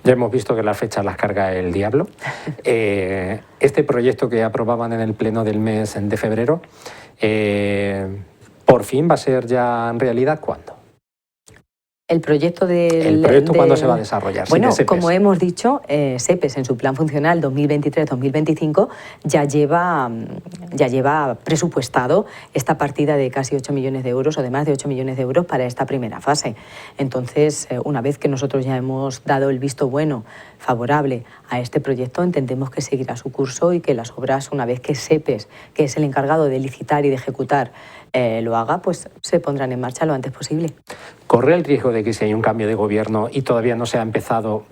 Ya hemos visto que las fechas las carga el diablo. Este proyecto que aprobaban en el pleno del mes de febrero, ¿por fin va a ser ya en realidad cuándo? El proyecto ¿cuándo se va a desarrollar? Bueno, como hemos dicho, SEPES en su plan funcional 2023-2025 ya lleva presupuestado esta partida de casi 8 millones de euros o de más de 8 millones de euros para esta primera fase. Entonces, una vez que nosotros ya hemos dado el visto bueno, favorable a este proyecto, entendemos que seguirá su curso y que las obras, una vez que SEPES, que es el encargado de licitar y de ejecutar, lo haga, pues se pondrán en marcha lo antes posible. ¿Corre el riesgo de que si hay un cambio de gobierno y todavía no se ha empezado,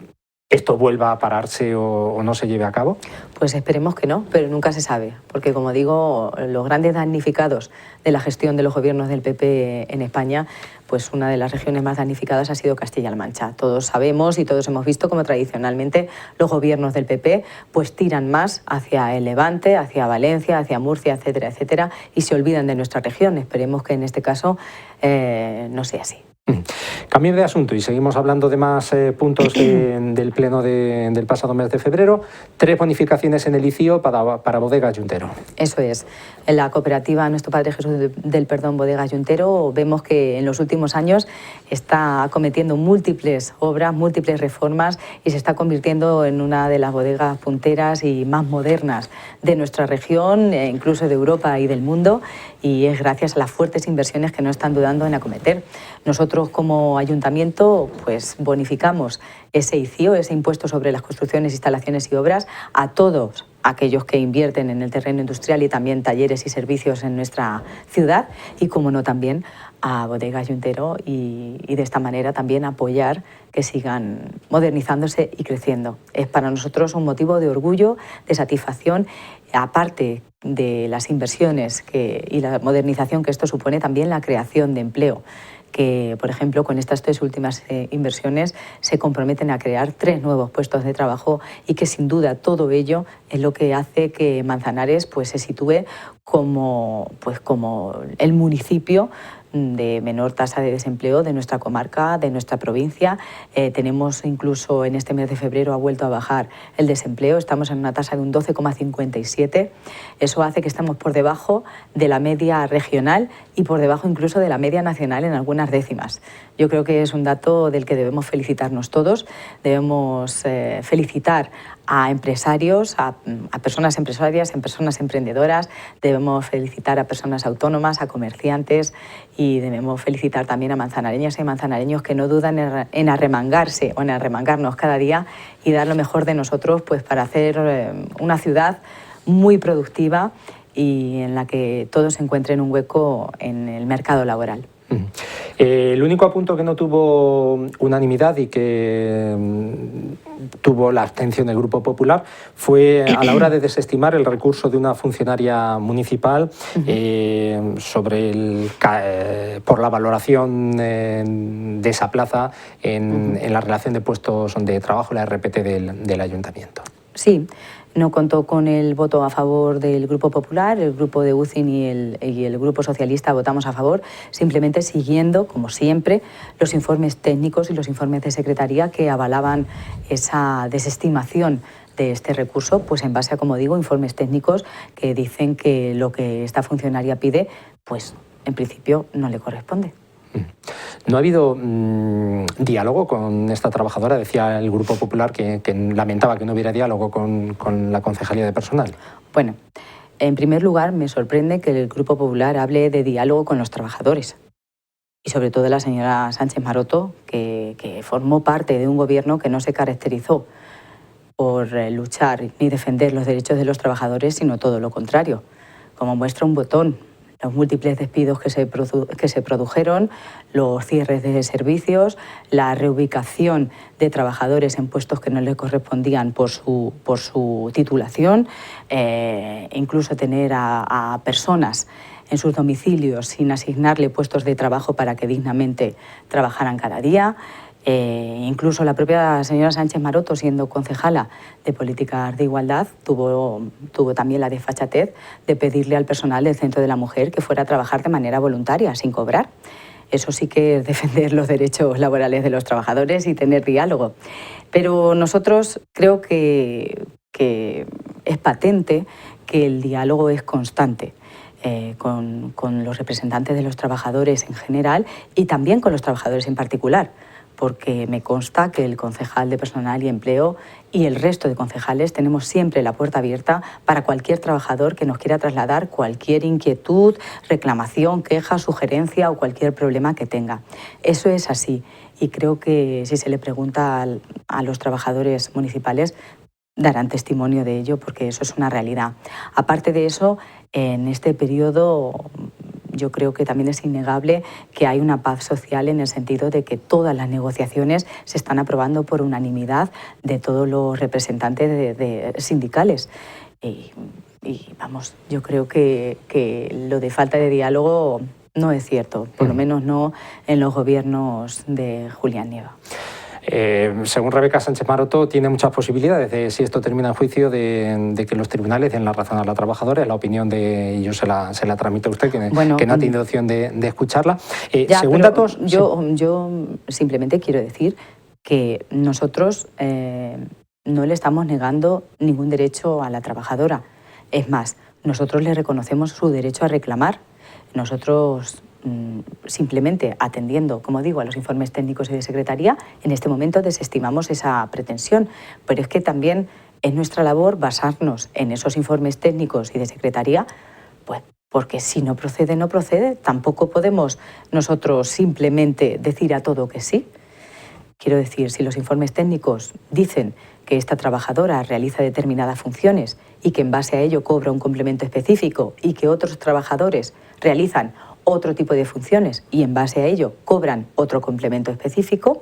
esto vuelva a pararse o no se lleve a cabo? Pues esperemos que no, pero nunca se sabe, porque como digo, los grandes damnificados de la gestión de los gobiernos del PP en España, pues una de las regiones más damnificadas ha sido Castilla-La Mancha. Todos sabemos y todos hemos visto cómo tradicionalmente los gobiernos del PP pues tiran más hacia el Levante, hacia Valencia, hacia Murcia, etcétera, etcétera, y se olvidan de nuestra región. Esperemos que en este caso no sea así. Cambio de asunto y seguimos hablando de más puntos del pleno del pasado mes de febrero. 3 bonificaciones en el ICIO para Bodegas Yuntero. Eso es. En la cooperativa Nuestro Padre Jesús del Perdón Bodegas Yuntero vemos que en los últimos años está acometiendo múltiples obras, múltiples reformas y se está convirtiendo en una de las bodegas punteras y más modernas de nuestra región, incluso de Europa y del mundo, y es gracias a las fuertes inversiones que no están dudando en acometer. Nosotros como ayuntamiento pues bonificamos ese ICIO, ese impuesto sobre las construcciones, instalaciones y obras, a todos aquellos que invierten en el terreno industrial y también talleres y servicios en nuestra ciudad, y como no también a Bodegas Yuntero, y de esta manera también apoyar que sigan modernizándose y creciendo. Es para nosotros un motivo de orgullo, de satisfacción, aparte de las inversiones y la modernización que esto supone, también la creación de empleo, que, por ejemplo, con estas 3 últimas inversiones se comprometen a crear 3 nuevos puestos de trabajo, y que sin duda todo ello es lo que hace que Manzanares pues, se sitúe como el municipio de menor tasa de desempleo de nuestra comarca, de nuestra provincia. Tenemos incluso en este mes de febrero ha vuelto a bajar el desempleo, estamos en una tasa de un 12,57. Eso hace que estemos por debajo de la media regional y por debajo incluso de la media nacional en algunas décimas. Yo creo que es un dato del que debemos felicitarnos todos, debemos felicitar a empresarios, a personas empresarias, a personas emprendedoras, debemos felicitar a personas autónomas, a comerciantes, y debemos felicitar también a manzanareñas y manzanareños que no dudan en arremangarse o en arremangarnos cada día y dar lo mejor de nosotros pues, para hacer una ciudad muy productiva y en la que todos encuentren un hueco en el mercado laboral. El único punto que no tuvo unanimidad y que tuvo la abstención del Grupo Popular fue a la hora de desestimar el recurso de una funcionaria municipal por la valoración de esa plaza en la relación de puestos de trabajo, la RPT del Ayuntamiento. Sí. No contó con el voto a favor del Grupo Popular, el Grupo de UCIN y el Grupo Socialista votamos a favor, simplemente siguiendo, como siempre, los informes técnicos y los informes de Secretaría que avalaban esa desestimación de este recurso, pues en base a, como digo, informes técnicos que dicen que lo que esta funcionaria pide, pues en principio no le corresponde. ¿No ha habido diálogo con esta trabajadora? Decía el Grupo Popular que lamentaba que no hubiera diálogo con la Concejalía de Personal. Bueno, en primer lugar me sorprende que el Grupo Popular hable de diálogo con los trabajadores. Y sobre todo la señora Sánchez Maroto, que formó parte de un gobierno que no se caracterizó por luchar ni defender los derechos de los trabajadores, sino todo lo contrario, como muestra un botón. Los múltiples despidos que se produjeron, los cierres de servicios, la reubicación de trabajadores en puestos que no les correspondían por su titulación, incluso tener a personas en sus domicilios sin asignarle puestos de trabajo para que dignamente trabajaran cada día. Incluso la propia señora Sánchez Maroto, siendo concejala de Políticas de Igualdad, tuvo también la desfachatez de pedirle al personal del Centro de la Mujer que fuera a trabajar de manera voluntaria, sin cobrar. Eso sí que es defender los derechos laborales de los trabajadores y tener diálogo. Pero nosotros creo que es patente que el diálogo es constante. Con los representantes de los trabajadores en general y también con los trabajadores en particular, porque me consta que el concejal de Personal y Empleo y el resto de concejales tenemos siempre la puerta abierta para cualquier trabajador que nos quiera trasladar cualquier inquietud, reclamación, queja, sugerencia o cualquier problema que tenga. Eso es así y creo que si se le pregunta a los trabajadores municipales darán testimonio de ello porque eso es una realidad. Aparte de eso, en este periodo yo creo que también es innegable que hay una paz social en el sentido de que todas las negociaciones se están aprobando por unanimidad de todos los representantes de sindicales. Y vamos, yo creo que lo de falta de diálogo no es cierto, por lo menos no en los gobiernos de Julián Nieva. Según Rebeca Sánchez Maroto, tiene muchas posibilidades de, si esto termina en juicio, de que los tribunales den la razón a la trabajadora. Es la opinión de, y yo se la transmito a usted, que no ha tenido opción de escucharla. Según datos... Yo simplemente quiero decir que nosotros no le estamos negando ningún derecho a la trabajadora. Es más, nosotros le reconocemos su derecho a reclamar. Nosotros, simplemente atendiendo, como digo, a los informes técnicos y de secretaría, en este momento desestimamos esa pretensión. Pero es que también es nuestra labor basarnos en esos informes técnicos y de secretaría, pues porque si no procede, no procede. Tampoco podemos nosotros simplemente decir a todo que sí. Quiero decir, si los informes técnicos dicen que esta trabajadora realiza determinadas funciones y que en base a ello cobra un complemento específico y que otros trabajadores realizan otro tipo de funciones y en base a ello cobran otro complemento específico...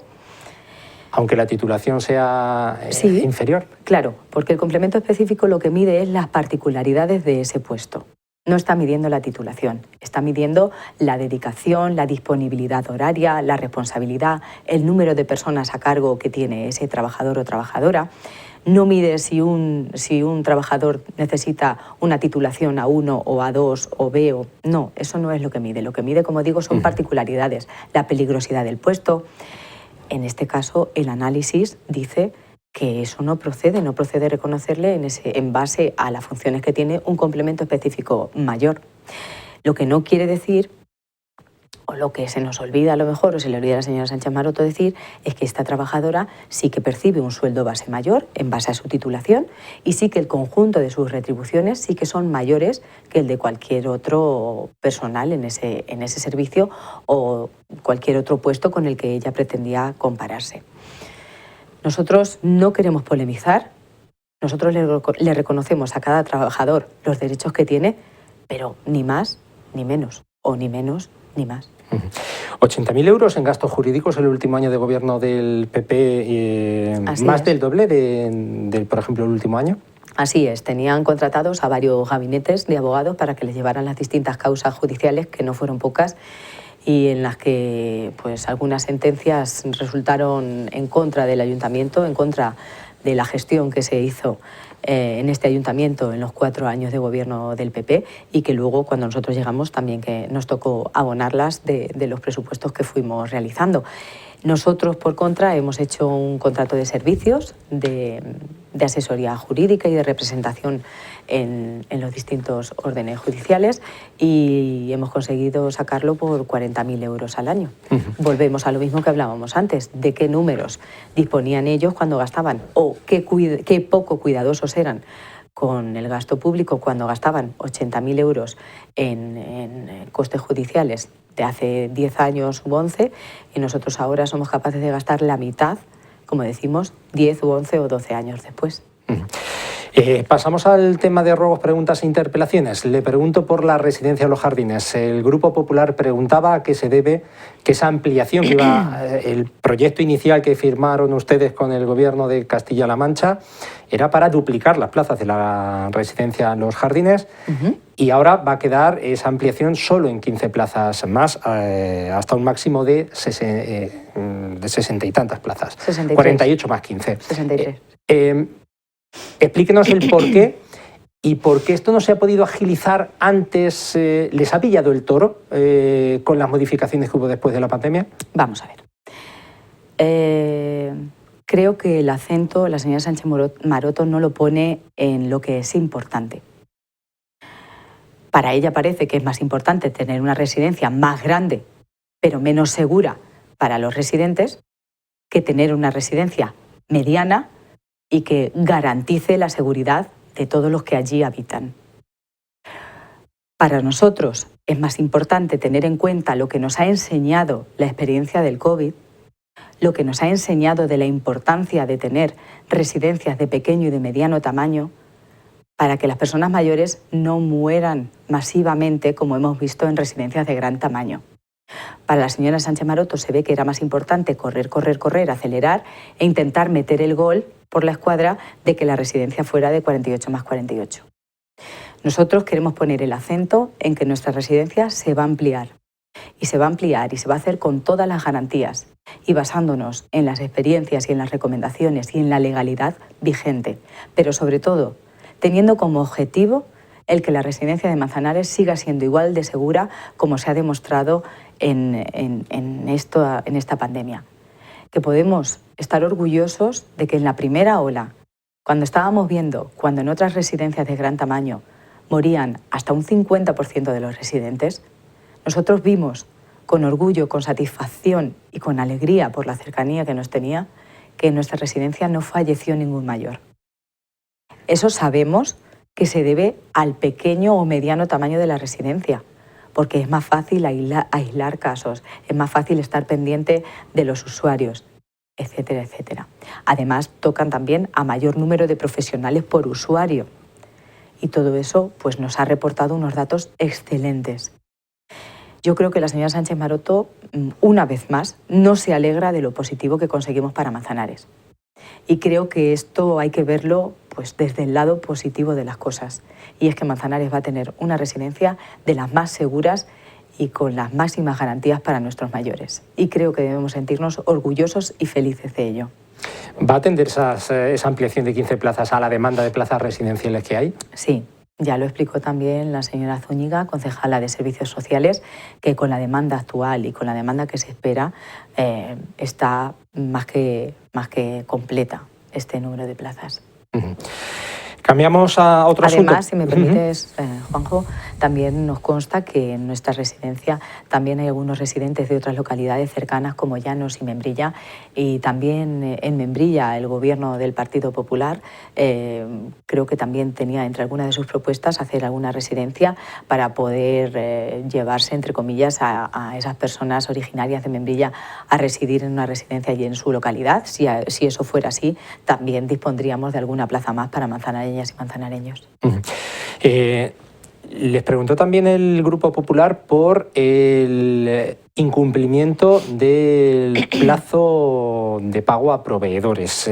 Aunque la titulación sea inferior. Claro, porque el complemento específico lo que mide es las particularidades de ese puesto. No está midiendo la titulación, está midiendo la dedicación, la disponibilidad horaria, la responsabilidad, el número de personas a cargo que tiene ese trabajador o trabajadora. No mide si un trabajador necesita una titulación A1 o A2 o B o... No, eso no es lo que mide. Lo que mide, como digo, son particularidades, la peligrosidad del puesto. En este caso, el análisis dice que eso no procede reconocerle en base a las funciones que tiene un complemento específico mayor. Lo que no quiere decir, o lo que se nos olvida a lo mejor, o se le olvida a la señora Sánchez Maroto decir, es que esta trabajadora sí que percibe un sueldo base mayor en base a su titulación y sí que el conjunto de sus retribuciones sí que son mayores que el de cualquier otro personal en ese servicio o cualquier otro puesto con el que ella pretendía compararse. Nosotros no queremos polemizar, nosotros le reconocemos a cada trabajador los derechos que tiene, pero ni más ni menos, o ni menos ni más. 80.000 euros en gastos jurídicos el último año de gobierno del PP, más del doble del, por ejemplo, el último año. Así es, tenían contratados a varios gabinetes de abogados para que les llevaran las distintas causas judiciales, que no fueron pocas, y en las que pues algunas sentencias resultaron en contra del ayuntamiento, en contra de la gestión que se hizo en este ayuntamiento en los 4 años de gobierno del PP y que luego cuando nosotros llegamos también que nos tocó abonarlas de los presupuestos que fuimos realizando. Nosotros, por contra, hemos hecho un contrato de servicios de asesoría jurídica y de representación en los distintos órdenes judiciales y hemos conseguido sacarlo por 40.000 euros al año. Volvemos a lo mismo que hablábamos antes, de qué números disponían ellos cuando gastaban o qué poco cuidadosos eran con el gasto público cuando gastaban 80.000 euros en costes judiciales de hace 10 años u 11 y nosotros ahora somos capaces de gastar la mitad, como decimos, 10 u 11 o 12 años después. Pasamos al tema de ruegos, preguntas e interpelaciones. Le pregunto por la residencia de los Jardines. El Grupo Popular preguntaba a qué se debe que esa ampliación que iba, el proyecto inicial que firmaron ustedes con el Gobierno de Castilla-La Mancha era para duplicar las plazas de la residencia en los Jardines y ahora va a quedar esa ampliación solo en 15 plazas más, hasta un máximo de 60 y tantas plazas. 63. 48 más 15. 63. Explíquenos el por qué y por qué esto no se ha podido agilizar antes. ¿Les ha pillado el toro con las modificaciones que hubo después de la pandemia? Vamos a ver. Creo que el acento la señora Sánchez Maroto no lo pone en lo que es importante. Para ella parece que es más importante tener una residencia más grande, pero menos segura para los residentes, que tener una residencia mediana y que garantice la seguridad de todos los que allí habitan. Para nosotros es más importante tener en cuenta lo que nos ha enseñado la experiencia del COVID, lo que nos ha enseñado de la importancia de tener residencias de pequeño y de mediano tamaño para que las personas mayores no mueran masivamente como hemos visto en residencias de gran tamaño. Para la señora Sánchez Maroto se ve que era más importante correr, acelerar e intentar meter el gol por la escuadra de que la residencia fuera de 48 más 48. Nosotros queremos poner el acento en que nuestra residencia se va a ampliar. Y se va a ampliar y se va a hacer con todas las garantías. y basándonos en las experiencias y en las recomendaciones y en la legalidad vigente, pero sobre todo teniendo como objetivo el que la residencia de Manzanares siga siendo igual de segura como se ha demostrado en esta pandemia. Que podemos estar orgullosos de que en la primera ola, cuando estábamos viendo, cuando en otras residencias de gran tamaño morían hasta un 50% de los residentes, nosotros vimos con orgullo, con satisfacción y con alegría por la cercanía que nos tenía, que en nuestra residencia no falleció ningún mayor. Eso sabemos que se debe al pequeño o mediano tamaño de la residencia, porque es más fácil aislar casos, es más fácil estar pendiente de los usuarios, etcétera, etcétera. Además, tocan también a mayor número de profesionales por usuario. Y todo eso pues, nos ha reportado unos datos excelentes. Yo creo que la señora Sánchez Maroto, una vez más, no se alegra de lo positivo que conseguimos para Manzanares. Y creo que esto hay que verlo pues, desde el lado positivo de las cosas. Y es que Manzanares va a tener una residencia de las más seguras y con las máximas garantías para nuestros mayores. Y creo que debemos sentirnos orgullosos y felices de ello. ¿Va a atender esa ampliación de 15 plazas a la demanda de plazas residenciales que hay? Sí. Ya lo explicó también la señora Zúñiga, concejala de Servicios Sociales, que con la demanda actual y con la demanda que se espera está más que completa este número de plazas. Cambiamos a otro asunto. Además, si me permites, Juanjo, también nos consta que en nuestra residencia también hay algunos residentes de otras localidades cercanas como Llanos y Membrilla, y también en Membrilla el gobierno del Partido Popular creo que también tenía entre algunas de sus propuestas hacer alguna residencia para poder llevarse, entre comillas, a esas personas originarias de Membrilla a residir en una residencia allí en su localidad. Si eso fuera así, también dispondríamos de alguna plaza más para manzanareñas y manzanareños. Les preguntó también el Grupo Popular por el incumplimiento del plazo de pago a proveedores.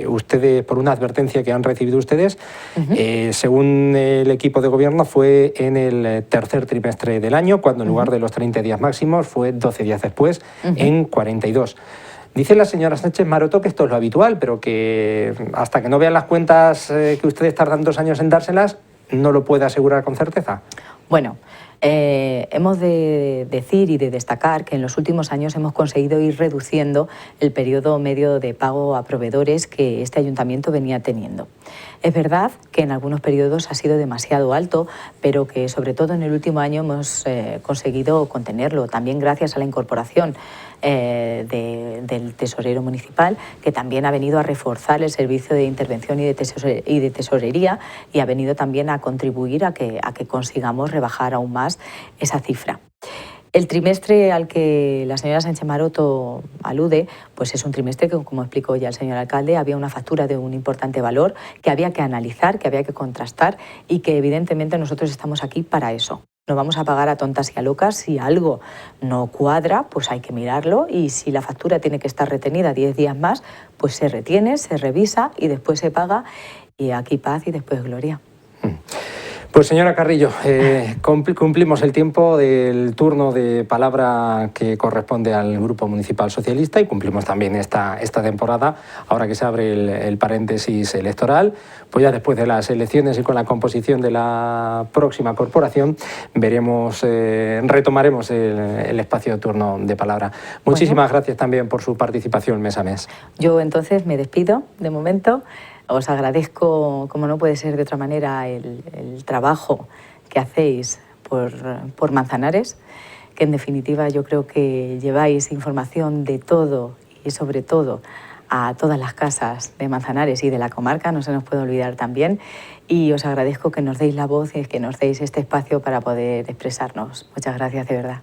Ustedes, por una advertencia que han recibido ustedes, según el equipo de gobierno, fue en el tercer trimestre del año, cuando en lugar de los 30 días máximos fue 12 días después, en 42. Dice la señora Sánchez Maroto que esto es lo habitual, pero que hasta que no vean las cuentas que ustedes tardan 2 años en dárselas, no lo puede asegurar con certeza. Bueno, hemos de decir y de destacar que en los últimos años hemos conseguido ir reduciendo el periodo medio de pago a proveedores que este ayuntamiento venía teniendo. Es verdad que en algunos periodos ha sido demasiado alto, pero que sobre todo en el último año hemos conseguido contenerlo, también gracias a la incorporación del tesorero municipal, que también ha venido a reforzar el servicio de intervención y de tesorería, y ha venido también a contribuir a que consigamos rebajar aún más esa cifra. El trimestre al que la señora Sánchez Maroto alude, pues es un trimestre que, como explicó ya el señor alcalde, había una factura de un importante valor que había que analizar, que había que contrastar, y que evidentemente nosotros estamos aquí para eso. No vamos a pagar a tontas y a locas. Si algo no cuadra, pues hay que mirarlo, y si la factura tiene que estar retenida 10 días más, pues se retiene, se revisa y después se paga, y aquí paz y después gloria. Pues señora Carrillo, cumplimos el tiempo del turno de palabra que corresponde al Grupo Municipal Socialista, y cumplimos también esta temporada, ahora que se abre el paréntesis electoral. Pues ya después de las elecciones y con la composición de la próxima corporación retomaremos el espacio de turno de palabra. Muchísimas gracias también por su participación mes a mes. Yo entonces me despido de momento. Os agradezco, como no puede ser de otra manera, el trabajo que hacéis por Manzanares, que en definitiva yo creo que lleváis información de todo y sobre todo a todas las casas de Manzanares y de la comarca, no se nos puede olvidar también, y os agradezco que nos deis la voz y que nos deis este espacio para poder expresarnos. Muchas gracias, de verdad.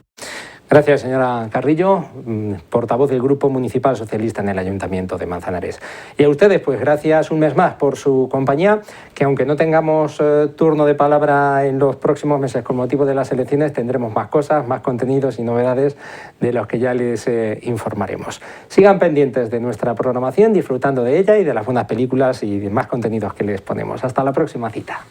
Gracias, señora Carrillo, portavoz del Grupo Municipal Socialista en el Ayuntamiento de Manzanares. Y a ustedes, pues gracias un mes más por su compañía, que aunque no tengamos turno de palabra en los próximos meses con motivo de las elecciones, tendremos más cosas, más contenidos y novedades de los que ya les informaremos. Sigan pendientes de nuestra programación, disfrutando de ella y de las buenas películas y de más contenidos que les ponemos. Hasta la próxima cita.